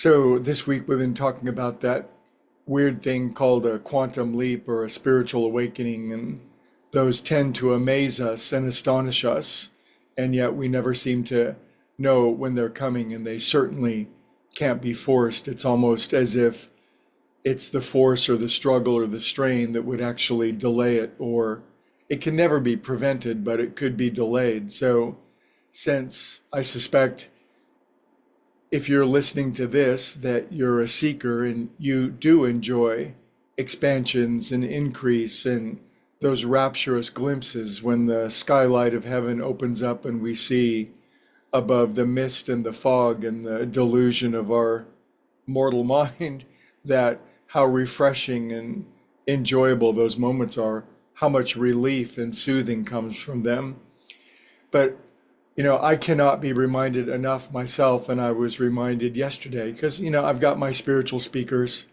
So this week we've been talking about that weird thing called a quantum leap or a spiritual awakening, and those tend to amaze us and astonish us, and yet we never seem to know when they're coming, and they certainly can't be forced. It's almost as if it's the force or the struggle or the strain that would actually delay it, or it can never be prevented, but it could be delayed. So since I suspect if you're listening to this, that you're a seeker and you do enjoy expansions and increase and those rapturous glimpses when the skylight of heaven opens up and we see above the mist and the fog and the delusion of our mortal mind that how refreshing and enjoyable those moments are, how much relief and soothing comes from them. But I cannot be reminded enough myself, and I was reminded yesterday because, I've got my spiritual speakers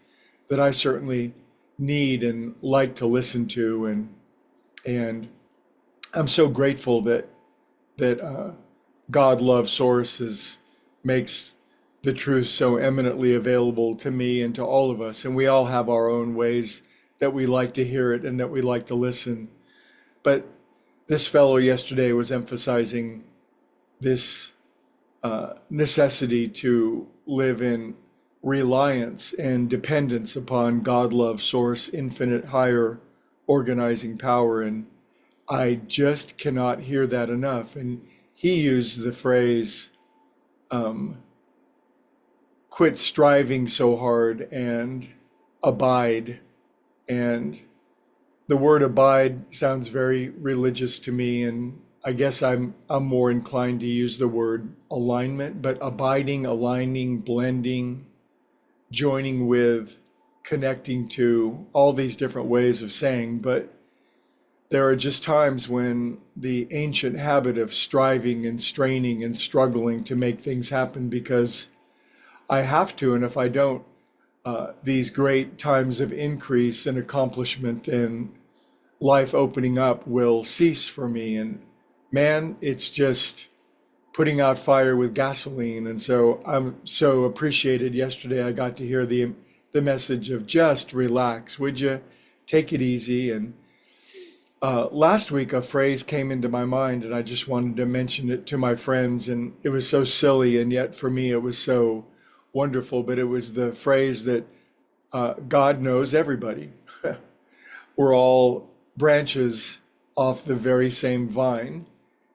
that I certainly need and like to listen to, and I'm so grateful that God Love Source makes the truth so eminently available to me and to all of us, and we all have our own ways that we like to hear it and that we like to listen. But this fellow yesterday was emphasizing this necessity to live in reliance and dependence upon God, love, source, infinite, higher organizing power. And I just cannot hear that enough. And he used the phrase, quit striving so hard and abide. And the word abide sounds very religious to me, and I guess I'm more inclined to use the word alignment, but abiding, aligning, blending, joining with, connecting to, all these different ways of saying. But there are just times when the ancient habit of striving and straining and struggling to make things happen because I have to, and if I don't, these great times of increase and accomplishment and life opening up will cease for me. And man, it's just putting out fire with gasoline. And so I'm so appreciated. Yesterday, I got to hear the message of just relax. Would you take it easy? And last week, a phrase came into my mind, and I just wanted to mention it to my friends. And it was so silly, and yet for me, it was so wonderful. But it was the phrase that God knows everybody. We're all branches off the very same vine.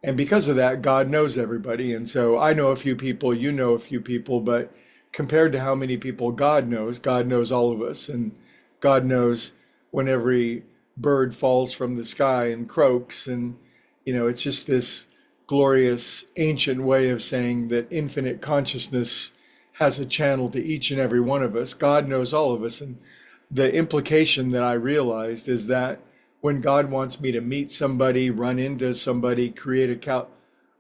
And because of that, God knows everybody. And so I know a few people, you know a few people, but compared to how many people God knows all of us. And God knows when every bird falls from the sky and croaks. And, it's just this glorious ancient way of saying that infinite consciousness has a channel to each and every one of us. God knows all of us. And the implication that I realized is that when God wants me to meet somebody, run into somebody, create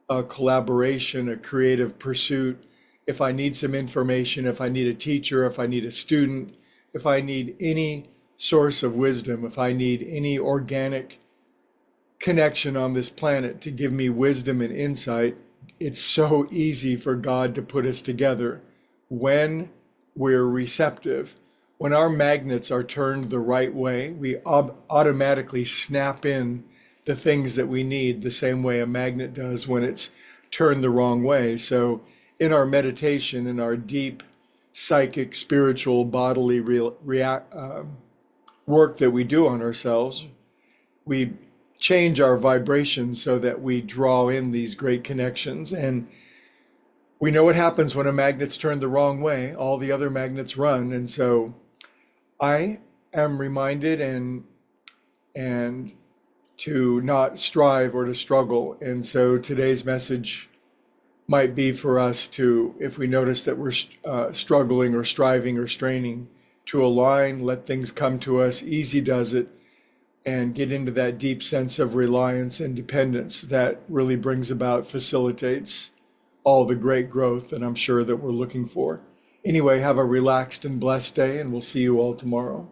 a collaboration, a creative pursuit, if I need some information, if I need a teacher, if I need a student, if I need any source of wisdom, if I need any organic connection on this planet to give me wisdom and insight, it's so easy for God to put us together when we're receptive. When our magnets are turned the right way, we automatically snap in the things that we need the same way a magnet does when it's turned the wrong way. So in our meditation, in our deep psychic, spiritual, bodily work that we do on ourselves, we change our vibration so that we draw in these great connections. And we know what happens when a magnet's turned the wrong way. All the other magnets run. And so I am reminded and to not strive or to struggle. And so today's message might be for us to, if we notice that we're struggling or striving or straining, to align, let things come to us, easy does it, and get into that deep sense of reliance and dependence that really brings about, facilitates all the great growth that I'm sure that we're looking for. Anyway, have a relaxed and blessed day, and we'll see you all tomorrow.